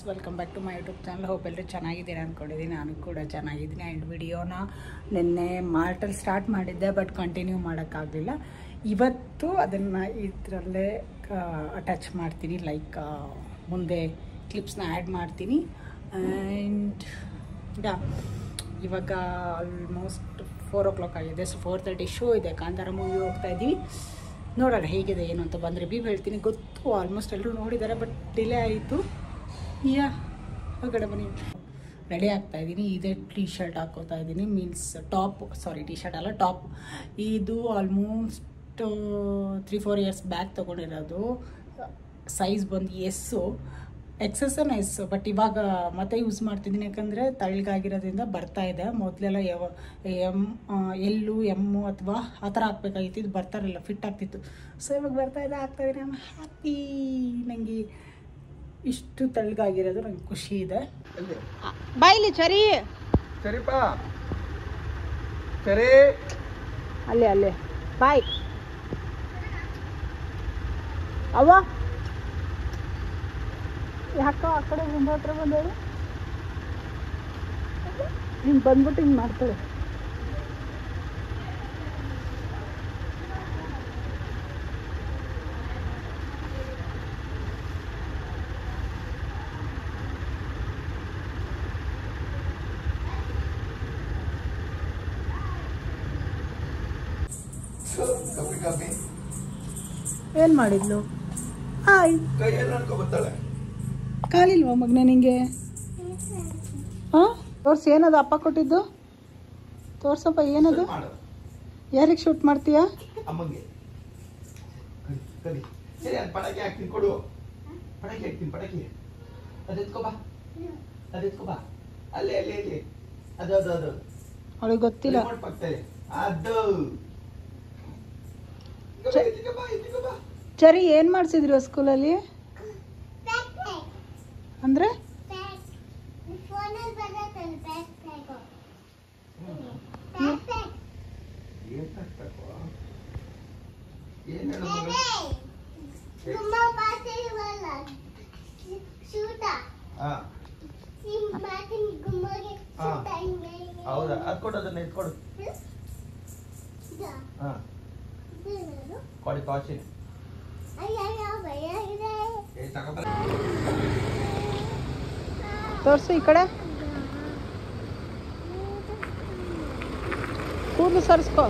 Welcome back to my YouTube channel. Hope ಎಲ್ಲರೂ ಚೆನ್ನಾಗಿದ್ದೀನಿ ಅಂದ್ಕೊಂಡಿದ್ದೀನಿ. ನಾನು ಕೂಡ ಚೆನ್ನಾಗಿದ್ದೀನಿ. ಆ್ಯಂಡ್ ವಿಡಿಯೋನ ನಿನ್ನೆ ಮಾರ್ಟಲ್ಲಿ ಸ್ಟಾರ್ಟ್ ಮಾಡಿದ್ದೆ, ಬಟ್ ಕಂಟಿನ್ಯೂ ಮಾಡೋಕ್ಕಾಗಲಿಲ್ಲ. ಇವತ್ತು ಅದನ್ನು ಇದರಲ್ಲೇ ಅಟ್ಯಾಚ್ ಮಾಡ್ತೀನಿ, ಲೈಕ್ ಮುಂದೆ ಕ್ಲಿಪ್ಸ್ನ ಆ್ಯಡ್ ಮಾಡ್ತೀನಿ. ಆ್ಯಂಡ್ ಇವಾಗ ಆಲ್ಮೋಸ್ಟ್ 4 o'clock ಆಗಿದೆ. ಸೊ 4:30 ಶೋ ಇದೆ, ಕಾಂತಾರ ಮೂವಿ ಹೋಗ್ತಾ ಇದ್ದೀವಿ. ನೋಡೋಣ ಹೇಗಿದೆ ಏನು ಅಂತ. ಬಂದರೆ ರಿವ್ಯೂ ಹೇಳ್ತೀನಿ. ಗೊತ್ತು ಆಲ್ಮೋಸ್ಟ್ ಎಲ್ಲರೂ ನೋಡಿದ್ದಾರೆ, ಬಟ್ ಡಿಲೇ ಆಯಿತು. ಹೊರಗಡೆ ಬನ್ನಿ. ರೆಡಿ ಆಗ್ತಾಯಿದ್ದೀನಿ. ಇದೇ ಟಿ ಶರ್ಟ್ ಹಾಕೋತಾ ಇದ್ದೀನಿ, ಮೀನ್ಸ್ ಟಾಪ್, ಸಾರಿ ಟಿ ಶರ್ಟ್ ಅಲ್ಲ ಟಾಪ್. ಇದು ಆಲ್ಮೋಸ್ಟ್ 3-4 ಇಯರ್ಸ್ ಬ್ಯಾಕ್ ತೊಗೊಂಡಿರೋದು. ಸೈಜ್ ಬಂದು ಎಸ್ಸು, ಎಕ್ಸಸ್ಸನ್ನು ಎಸ್ಸು, ಬಟ್ ಇವಾಗ ಮತ್ತೆ ಯೂಸ್ ಮಾಡ್ತಿದ್ದೀನಿ. ಯಾಕಂದರೆ ತಳ್ಳಗಾಗಿರೋದ್ರಿಂದ ಬರ್ತಾಯಿದೆ. ಮೊದಲೆಲ್ಲ ಎಲ್ಲು ಎಮ್ಮು ಅಥವಾ ಆ ಥರ ಹಾಕ್ಬೇಕಾಗಿತ್ತು, ಇದು ಬರ್ತಾರಿಲ್ಲ, ಫಿಟ್ ಆಗ್ತಿತ್ತು. ಸೊ ಇವಾಗ ಬರ್ತಾಯಿದೆ, ಆಗ್ತಾಯಿದ್ದೀನಿ. ನಾನು ಹ್ಯಾಪಿ. ನನಗೆ ಇಷ್ಟು ತಳ್ಳಗಾಗಿರೋದು ನಂಗೆ ಖುಷಿ ಇದೆ. ಬಾಯ್ಲಿ ಚರಿ ಸರಿಪಾ ಸರಿ, ಅಲ್ಲೇ ಬಾಯ್ ಅವ್ವ. ಯಾಕೋ ಆ ಕಡೆ ಮುಂದೆ ಹತ್ರ ಬಂದವರು ಹಿಂಗೆ ಬಂದ್ಬಿಟ್ಟು ಹಿಂಗೆ ಮಾಡ್ತಾಳೆ. ಏನು ಮಾಡಿದ್ಲು? ಹಾಯ್. ಕಾಲಿಲ್ವಾ ಮಗನೇ ನಿಂಗೆ? ಹಾಂ, ತೋರ್ಸಿ. ಏನದು ಅಪ್ಪ ಕೊಟ್ಟಿದ್ದು? ತೋರ್ಸಪ್ಪ, ಏನದು? ಯಾರಿಗೆ ಶೂಟ್ ಮಾಡ್ತೀಯಾ? ಅಮ್ಮಗೆ ಪಟಾಕಿ ಹಾಕ್ತೀನಿ, ಕೊಡು. ಪಟಾಕಿ ಹಾಕ್ತೀನಿ, ಪಟಾಕಿ ಅದೆತ್ಕೋಬಾ, ಅದೆತ್ಕೋಬಾ. ಅಲ್ಲೇ ಅಲ್ಲೇ ಅಲ್ಲೇ, ಅದು ಅದು ಅದು ಅವಳಿಗೆ ಗೊತ್ತಿಲ್ಲ. ಅದು ಸರಿ, ಏನು ಮಾಡಿಸಿದ್ರು ಸ್ಕೂಲಲ್ಲಿ? ಅಂದರೆ ಹೌದಾ? ಅದು ಕೊಡು, ಅದನ್ನ ಎತ್ಕೊಡು. ಹಾಂ, ಕೊಡಿ ಕಾಶಿ. ತೋರಿಸು ಈ ಕಡೆ. ಕೂದಲು ಸರಿಸ್ಕೊ.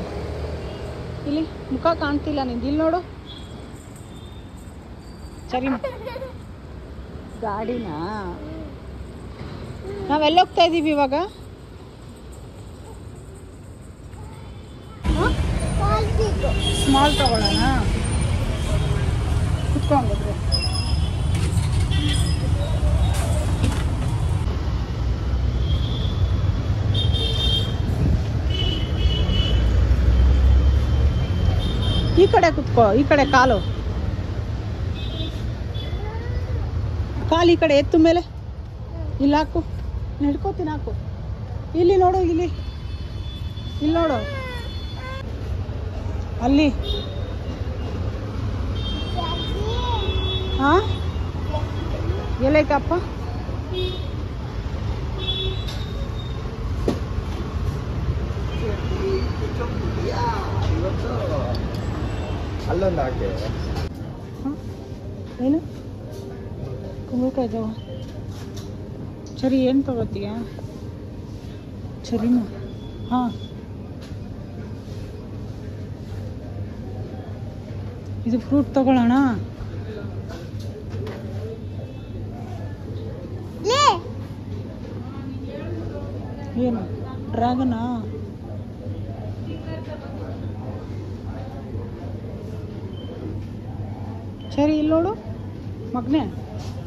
ಇಲ್ಲಿ ಮುಖ ಕಾಣ್ತಿಲ್ಲ ನಿಂದು. ಇಲ್ಲಿ ನೋಡು. ಸರಿ, ಗಾಡಿನಾ? ನಾವೆಲ್ಲ ಹೋಗ್ತಾ ಇದ್ದೀವಿ ಇವಾಗ? ಸ್ಮಾಲ್ ತಗೊಳ್ಳೋಣ. ಕುತ್ಕೊಂಡ್ಬಿಟ್ರೆ ಈ ಕಡೆ ಕುತ್ಕೋ. ಈ ಕಡೆ ಕಾಲು ಈ ಕಡೆ ಎತ್ತು ಮೇಲೆ. ಇಲ್ಲಿ ಹಾಕು, ಹಿಡ್ಕೋತೀನಿ, ಹಾಕು. ಇಲ್ಲಿ ನೋಡು, ಇಲ್ಲಿ ನೋಡು, ಅಲ್ಲಿ. ಹಾಂ, ಎಲ್ಲೈತಪ್ಪ? ಅಲ್ಲೊಂದು ಹಾಕಿ. ಏನು ಕುಂಬಳಕಾಯಿ ಇದ್ದಾವ? ಸರಿ, ಏನು ತಗೋತೀಯ? ಸರಿನಾ? ಹಾಂ, ಇದು ಫ್ರೂಟ್ ತಗೊಳ್ಳೋಣ. ಏನು ಡ್ರ್ಯಾಗನಾ? ಸರಿ, ಇಲ್ಲಿ ನೋಡು ಮಗನೇ.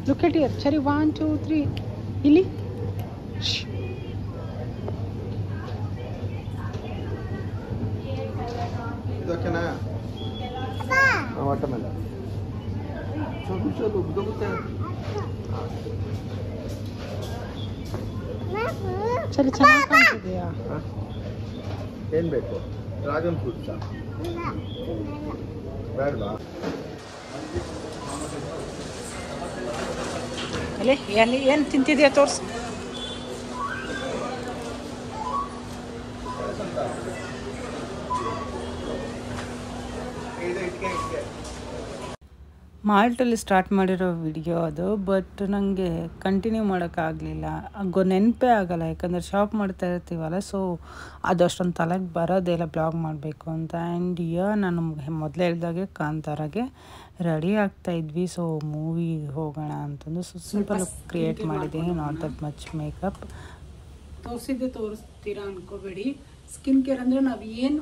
Look at here. ಸರಿ, 1 2 3. ಇಲ್ಲಿ ಓಕೆನಾ? ವಾಟರ್ಮೆಲನ್ ಸರಿ, ಚೆನ್ನಾಗಿ ಕಾಣ್ತಿದೆಯಾ? ಏನು ಬೇಕು? ಡ್ರ್ಯಾಗನ್ ಫ್ರೂಟ್ಸಾ? ಬೇಡವಾ? ಅಲ್ಲೇ ಎಲ್ಲಿ ಏನು ತಿಂತಿದ್ಯಾ ತೋರಿಸು. ಮಾಲ್ಟಲ್ಲಿ ಸ್ಟಾರ್ಟ್ ಮಾಡಿರೋ ವಿಡಿಯೋ ಅದು, ಬಟ್ ನನಗೆ ಕಂಟಿನ್ಯೂ ಮಾಡೋಕ್ಕಾಗಲಿಲ್ಲ. ನೆನಪೇ ಆಗೋಲ್ಲ, ಯಾಕಂದರೆ ಶಾಪ್ ಮಾಡ್ತಾ ಇರ್ತೀವಲ್ಲ, ಸೊ ಅದು ಅಷ್ಟೊಂದು ತಲೆಗೆ ಬರೋದಿಲ್ಲ ಬ್ಲಾಗ್ ಮಾಡಬೇಕು ಅಂತ. ಆ್ಯಂಡ್ ನಾನು ಮೊದಲೇ ಹೇಳಿದಾಗೆ ಕಾಂತಾರಾಗೆ ರೆಡಿ ಆಗ್ತಾಯಿದ್ವಿ. ಸೊ ಮೂವಿಗೆ ಹೋಗೋಣ ಅಂತಂದು ಸಿಂಪಲ್ ಕ್ರಿಯೇಟ್ ಮಾಡಿದ್ದೀನಿ, ನಾಟ್ ದಟ್ ಮಚ್ ಮೇಕಪ್. ತೋರಿಸ್ತೀರಾ ಅನ್ಕೋಬೇಡಿ. ಸ್ಕಿನ್ ಕೇರ್ ಅಂದರೆ ನಾವು ಏನು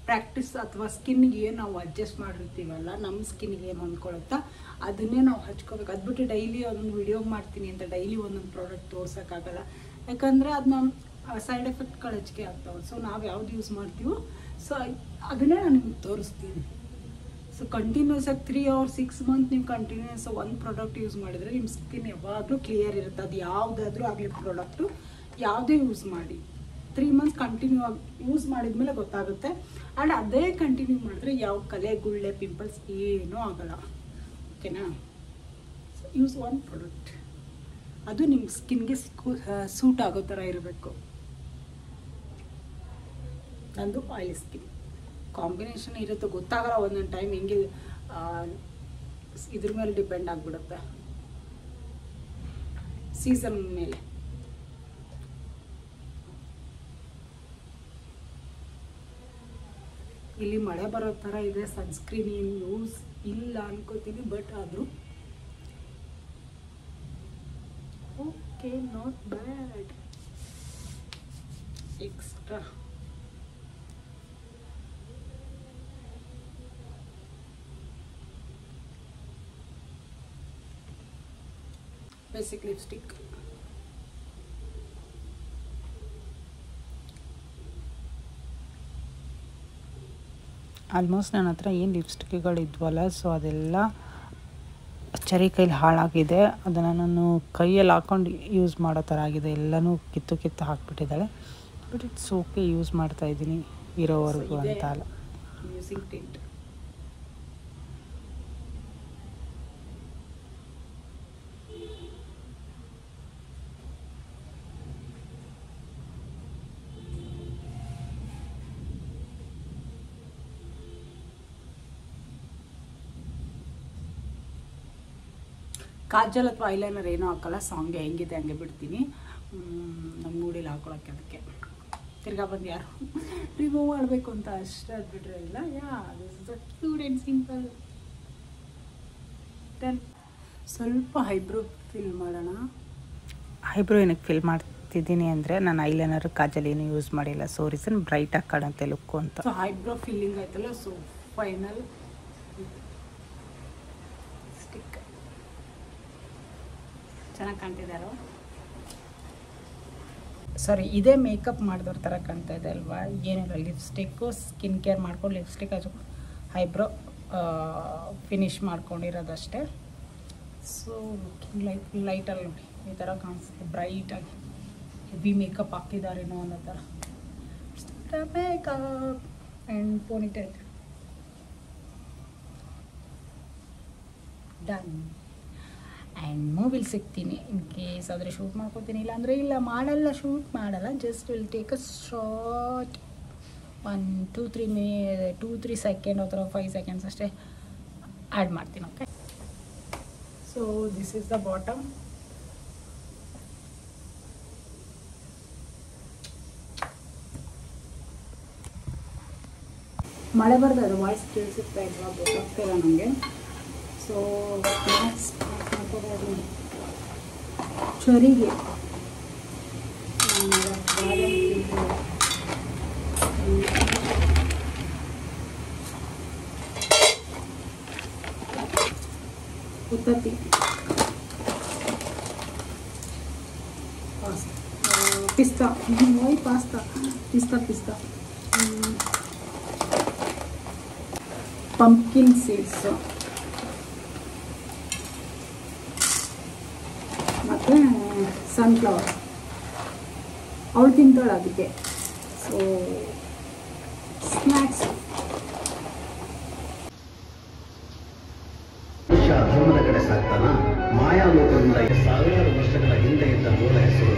ಪ್ರಾಕ್ಟೀಸ್ ಅಥವಾ ಸ್ಕಿನ್ಗೆ ಏನು ನಾವು ಅಡ್ಜಸ್ಟ್ ಮಾಡಿರ್ತೀವಲ್ಲ, ನಮ್ಮ ಸ್ಕಿನ್ಗೆ ಏನು ಹೊಂದ್ಕೊಳುತ್ತಾ ಅದನ್ನೇ ನಾವು ಹಚ್ಕೋಬೇಕು. ಅದು ಬಿಟ್ಟು ಡೈಲಿ ಒಂದೊಂದು ವಿಡಿಯೋ ಮಾಡ್ತೀನಿ ಅಂತ ಡೈಲಿ ಒಂದೊಂದು ಪ್ರಾಡಕ್ಟ್ ತೋರ್ಸೋಕ್ಕಾಗಲ್ಲ, ಯಾಕಂದರೆ ಅದು ನಮ್ಮ ಸೈಡ್ ಎಫೆಕ್ಟ್ಗಳು ಹೆಚ್ಚಿಗೆ ಆಗ್ತಾವೆ. ಸೊ ನಾವು ಯಾವ್ದು ಯೂಸ್ ಮಾಡ್ತೀವೋ ಸೊ ಅದನ್ನೇ ನಾನು ನಿಮ್ಗೆ ತೋರಿಸ್ತೀನಿ. ಸೊ ಕಂಟಿನ್ಯೂಸ್ ಆಗಿ 3 or 6 months ನೀವು ಕಂಟಿನ್ಯೂಸ್ ಒಂದು ಪ್ರಾಡಕ್ಟ್ ಯೂಸ್ ಮಾಡಿದರೆ ನಿಮ್ಮ ಸ್ಕಿನ್ ಯಾವಾಗಲೂ ಕ್ಲಿಯರ್ ಇರುತ್ತೆ. ಅದು ಯಾವುದಾದ್ರೂ ಆಗಲಿ ಪ್ರಾಡಕ್ಟು ಯಾವುದೇ ಯೂಸ್ ಮಾಡಿ 3 months ಕಂಟಿನ್ಯೂ ಆಗಿ ಯೂಸ್ ಮಾಡಿದ್ಮೇಲೆ ಗೊತ್ತಾಗುತ್ತೆ. ಆ್ಯಂಡ್ ಅದೇ ಕಂಟಿನ್ಯೂ ಮಾಡಿದ್ರೆ ಯಾವ ಕಲೆ ಗುಳ್ಳೆ ಪಿಂಪಲ್ಸ್ ಏನೂ ಆಗೋಲ್ಲ. ಓಕೆನಾ? ಯೂಸ್ ಒನ್ ಪ್ರಾಡಕ್ಟ್, ಅದು ನಿಮ್ಮ ಸ್ಕಿನ್ಗೆ ಸೂಟ್ ಆಗೋ ಥರ ಇರಬೇಕು. ನಂದು ಆಯಿಲಿ ಸ್ಕಿನ್ ಕಾಂಬಿನೇಷನ್ ಇರುತ್ತೆ, ಗೊತ್ತಾಗಲ್ಲ ಒಂದೊಂದು ಟೈಮ್ ಹೆಂಗೆ ಇದ್ರ ಮೇಲೆ ಡಿಪೆಂಡ್ ಆಗಿಬಿಡುತ್ತೆ, ಸೀಸನ್ ಮೇಲೆ. ಇಲ್ಲಿ ಮಳೆ ಬರೋ ಥರ ಇದೆ, ಸನ್ಸ್ಕ್ರೀನ್ ಏನು ಯೂಸ್ ಇಲ್ಲ ಅನ್ಕೋತೀನಿ, ಬಟ್ ಆದರೂ okay, not bad. Extra basic lipstick. Almost ನನ್ನ ಹತ್ರ ಏನು ಲಿಪ್ಸ್ಟಿಕ್ಗಳು ಇದ್ವಲ್ಲ, ಸೊ ಅದೆಲ್ಲ ಚರಿ ಕೈಲಿ ಹಾಳಾಗಿದೆ. ಅದನ್ನು ನಾನು ಕೈಯಲ್ಲಿ ಹಾಕ್ಕೊಂಡು ಯೂಸ್ ಮಾಡೋ ಥರ ಆಗಿದೆ, ಎಲ್ಲನೂ ಕಿತ್ತು ಹಾಕ್ಬಿಟ್ಟಿದ್ದಾಳೆ. ಬಟ್ ಇಟ್ಸ್ ಓಕೆ, ಯೂಸ್ ಮಾಡ್ತಾಯಿದ್ದೀನಿ ಇರೋವರೆಗೂ ಅಂತ ಅಲ್ಲ. ಯೂಸಿಂಗ್ ಟಿಂಟ್ ಕಾಜಲ್ ಅಥವಾ ಐಲೈನರ್ ಏನೂ ಹಾಕಲ್ಲ, ಸಾಂಗ್ಗೆ ಹೆಂಗಿದೆ ಹಂಗೆ ಬಿಡ್ತೀನಿ. ನಮ್ಮ ಮೂಡಿಲಿ ಹಾಕೊಳಕ್ಕೆ ಅದಕ್ಕೆ ತಿರ್ಗಾ ಬಂದು ಯಾರು ರಿಮೂವ್ ಮಾಡಬೇಕು ಅಂತ ಅಷ್ಟೇ, ಅದು ಬಿಟ್ಟರೆ ಇಲ್ಲ. This is a cute and simple. Then ಸ್ವಲ್ಪ ಐಬ್ರೋ ಫಿಲ್ ಮಾಡೋಣ. ಐಬ್ರೋ ಏನಕ್ಕೆ ಫಿಲ್ ಮಾಡ್ತಿದ್ದೀನಿ ಅಂದರೆ ನಾನು ಐಲೈನರ್ ಕಾಜಲ್ ಏನು ಯೂಸ್ ಮಾಡಿಲ್ಲ, ಸೊ ರೀಸನ್ ಬ್ರೈಟಾಗಿ ಕಾಣುತ್ತೆ ಲುಕ್ಕು ಅಂತ. ಸೊ ಐಬ್ರೋ ಫಿಲ್ಲಿಂಗ್ ಆಯ್ತಲ್ಲ, ಸೊ ಫೈನಲ್ ಸ್ಟಿಕ್ ಚೆನ್ನಾಗಿ ಕಾಣ್ತಿದ್ದಾರೋ. ಸಾರಿ, ಇದೇ ಮೇಕಪ್ ಮಾಡಿದವ್ರ ಥರ ಕಾಣ್ತಾ ಇದೆ ಅಲ್ವಾ? ಏನಿಲ್ಲ, ಲಿಪ್ಸ್ಟಿಕ್ಕು ಸ್ಕಿನ್ ಕೇರ್ ಮಾಡ್ಕೊಂಡು ಲಿಪ್ಸ್ಟಿಕ್ ಅದು ಐಬ್ರೋ ಫಿನಿಷ್ ಮಾಡ್ಕೊಂಡಿರೋದಷ್ಟೇ. ಸೊ ಲೈಟಲ್ಲಿ ನೋಡಿ ಈ ಥರ ಕಾಣಿಸುತ್ತೆ, ಬ್ರೈಟಾಗಿ ಹೆವಿ ಮೇಕಪ್ ಹಾಕಿದ್ದಾರೇನೋ ಅನ್ನೋ ಥರ. Makeup and ponytail done. And ಮೂವಿಲಿ ಸಿಗ್ತೀನಿ, ಇನ್ ಕೇಸ್ ಆದರೆ ಶೂಟ್ ಮಾಡ್ಕೊತೀನಿ, ಇಲ್ಲಾಂದರೆ ಇಲ್ಲ ಶೂಟ್ ಮಾಡಲ್ಲ, just will take a short 2-3 second ಅಥವಾ 5 seconds ಅಷ್ಟೇ ಆ್ಯಡ್ ಮಾಡ್ತೀನಿ. Okay, so this is the bottom. ಮಳೆ ಬರ್ತದೆ, ಅದು ವಾಯ್ಸ್ ಕೇಳಿಸುತ್ತಾ ಇಲ್ವಾ ಗೊತ್ತಾಗ್ತಿಲ್ಲ ನನಗೆ. ಸೊ ಚರಿಗೆ ಉತ್ತತ್ತಿ, ಪಿಸ್ತಾ, ಪಿಸ್ತಾ ಪಂಪ್ಕಿನ್ ಸೀಡ್ಸ್ ಮತ್ತು ಸನ್ಫ್ಲವರ್. ಅವಳು ತಿಂತಾಳೆ ಅದಕ್ಕೆ. So snacks. ಧರ್ಮದ ಕಡೆ ಸಾಕ್ತಾನ ಮಾಯಾ ಲೋಕವನ್ನು ಮೂಲ ಹೆಸರು.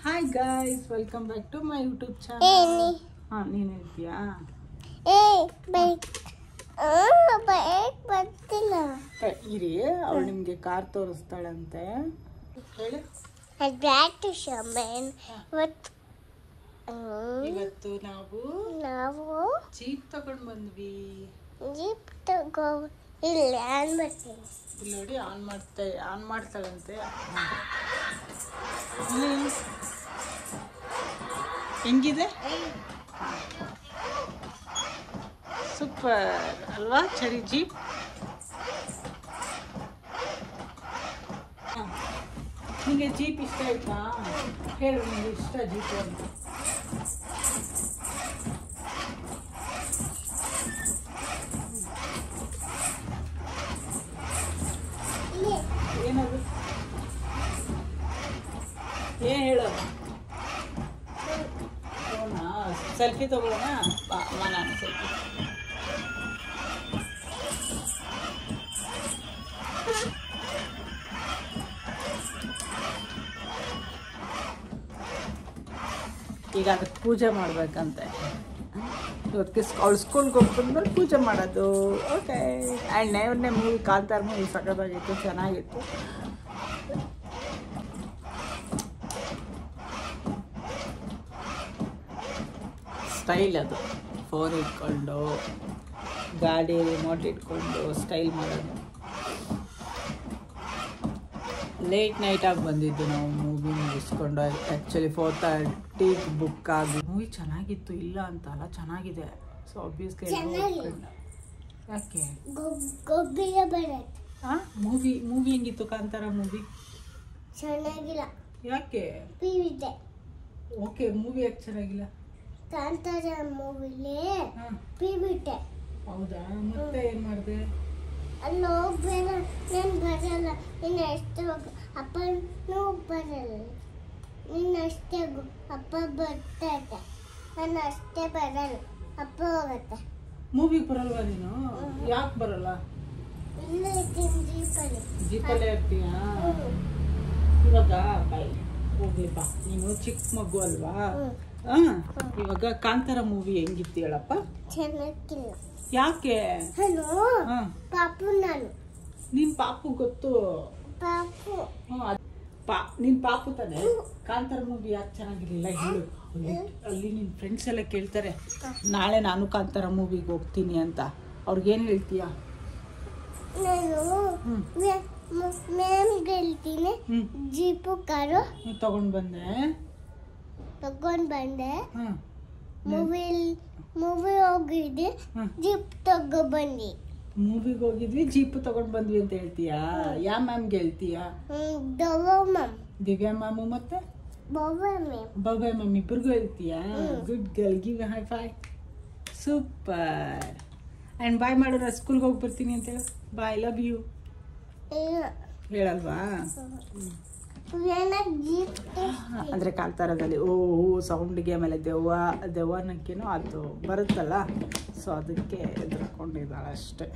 Hi guys, welcome back to my YouTube channel. ಹಾಂ, ನೀನು ಹೇಳ್ತೀಯಾ? ಇರಿ, ಅವಳು ನಿಮಗೆ ಕಾರ್ ತೋರಿಸ್ತಾಳಂತೆ. ಹೇಳಿ. ಇವತ್ತು ನಾವು ಜೀಪ್ ತಗೊಂಡ್ ಬಂದ್ವಿ. ಇಲ್ಲಿ ನೋಡಿ, ಆನ್ ಮಾಡ್ತಾಳಂತೆ. ಹೆಂಗಿದೆ? ಸೂಪರ್ ಅಲ್ವಾ ಚರಿ ಜೀಪ್? ನಿಮಗೆ ಜೀಪ್ ಇಷ್ಟ ಆಯ್ತಾ? ಹೇಳು, ನಿಮಗೆ ಇಷ್ಟ ಜೀಪ್ ಅಂತ. ಏನದು? ಏನ್ ಹೇಳೋದು? ಸೆಲ್ಫಿ ತಗೊಳ್ಳೋಣ? ನಾನು ಸೆಲ್ಫಿ. ಈಗ ಅದಕ್ಕೆ ಪೂಜೆ ಮಾಡ್ಬೇಕಂತೆ. ಇವತ್ತಿಗೆ ಅವಳು ಸ್ಕೂಲ್ಗೆ ಹೋಗ್ಬಂದ್ಮೇಲೆ ಪೂಜೆ ಮಾಡೋದು. ಓಕೆ. ಆ್ಯಂಡ್ ನೇವರನೇ ಮೂವಿ, ಕಾಂತಾರ ಮೂವಿ ಸಖತ್ತಾಗಿತ್ತು, ಚೆನ್ನಾಗಿತ್ತು. ಸ್ಟೈಲ್ ಅದು, ಫೋನ್ ಇಟ್ಕೊಂಡು ಗಾಡಿ ರಿಮೋಟ್ ಇಟ್ಕೊಂಡು ಸ್ಟೈಲ್ ಮಾಡೋದು. ಲೇಟ್ ನೈಟಾಗಿ ಬಂದಿದ್ದು ನಾವು ಮೂವಿ ಮುಗಿಸ್ಕೊಂಡು. ಆ್ಯಕ್ಚುಲಿ 4:30 ಬುಕ್ ಆಗಿ. ಮೂವಿ ಚೆನ್ನಾಗಿತ್ತು, ಇಲ್ಲ ಅಂತ ಅಲ್ಲ, ಚೆನ್ನಾಗಿದೆ. ಸೊ ಆಬ್ವಿಯಸ್ಲಿ ಯಾಕೆ ಮೂವಿ ಹೆಂಗಿತ್ತು? ಕಾಂತಾರ ಮೂವಿ ಚೆನ್ನಾಗಿಲ್ಲ. ಯಾಕೆ? ಓಕೆ, ಮೂವಿ ಯಾಕೆ ಚೆನ್ನಾಗಿಲ್ಲ? ಕಾಂತಾರ ಮೂವಿಲಿ ಬಿಟ್ಟೆ. ಹೌದಾ? ಮತ್ತೆ ಏನ್ ಮಾಡಿದೆ? ಅಲ್ಲಿ ಹೋಗ್ಬೇಡ, ನಾನು ಬರಲ್ಲ. ನೀನು ಅಷ್ಟೇ ಹೋಗು, ಅಪ್ಪನೂ ಬರಲ್ಲ. ನೀನು ಅಷ್ಟೇ ಹೋಗು, ಅಪ್ಪ ಬರ್ತೈತೆ. ನಾನು ಅಷ್ಟೇ ಬರಲ್ಲ, ಅಪ್ಪ ಹೋಗತ್ತೆ. ಮೂವಿಗೆ ಬರಲ್ವಾ ನೀನು? ಯಾಕೆ ಬರಲ್ಲ? ಇಲ್ಲೇ ಇರ್ತೀನಿ ಜೀಪಲ್ಲಿ. ಜೀಪಲ್ಲೇ ಇರ್ತೀಯಾ? ಇವಾಗ ಹೋಗ್ಲಿಪ್ಪ, ನೀನು ಚಿಕ್ಕ ಮಗು ಅಲ್ವಾ? ಇವಾಗ ಕಾಂತಾರ ಮೂವಿ ಹೆಂಗಿತ್ತು ಹೇಳಪ್ಪ? ಚೆನ್ನಾಗಿಲ್ಲ. ಯಾಕೆ? ಪಾಪು ನಾನು. ನಿನ್ ಪಾಪು ಗೊತ್ತು. ಪಾಪು ನಿನ್ ಪಾಪು ತಾನೆ. ಕಾಂತಾರ ಮೂವಿ ಯಾಕೆ ಚೆನ್ನಾಗಿರ್ಲಿಲ್ಲ ಹೇಳು. ಅಲ್ಲಿ ನಿನ್ ಫ್ರೆಂಡ್ಸ್ ಎಲ್ಲ ಕೇಳ್ತಾರೆ, ನಾಳೆ ನಾನು ಕಾಂತಾರ ಮೂವಿಗೆ ಹೋಗ್ತೀನಿ ಅಂತ. ಅವ್ರಿಗೇನು ಹೇಳ್ತೀಯ? ನಾನು ಮ್ಯಾಮ್ಗೆ ಹೇಳ್ತೀನಿ. ಜೀಪು ಕಾರು ತಗೊಂಡ್ ಬಂದೆ. ಮೂವಿ ಹೋಗಿದ್ವಿ, ಜೀಪ್ ತಗೊಬಂದಿ. ಮೂವಿಗೆ ಹೋಗಿದ್ವಿ, ಜೀಪ್ ತಗೊಂಡ್ ಬಂದ್ವಿ ಅಂತ ಹೇಳ್ತೀಯಾ? ಯಾ ಮ್ಯಾಮ್ಗೆ ಹೇಳ್ತೀಯಾ? ದಿವ್ಯಾ ಮ್ಯಾಮು ಮತ್ತೆ ಬಾಬಾ ಮ್ಯಾಮ್ ಇಬ್ಬರಿಗೂ ಹೇಳ್ತೀಯಾ? Good girl, give high five. Super. And bye ಮಾಡೋಣ. ಸ್ಕೂಲ್ಗೆ ಹೋಗಿ ಬರ್ತೀನಿ ಅಂತ ಹೇಳು. ಬಾಯ್, ಲವ್ ಯು ಹೇಳಲ್ವಾ? ಅಂದರೆ ಕಾಂತಾರದಲ್ಲಿ ಸೌಂಡ್ಗೆ, ಆಮೇಲೆ ದೆವ್ವನಕ್ಕೇನೋ ಅದು ಬರುತ್ತಲ್ಲ, ಸೊ ಅದಕ್ಕೆ ಎದುರ್ಕೊಂಡಿದ್ದಾಳೆ ಅಷ್ಟೆ.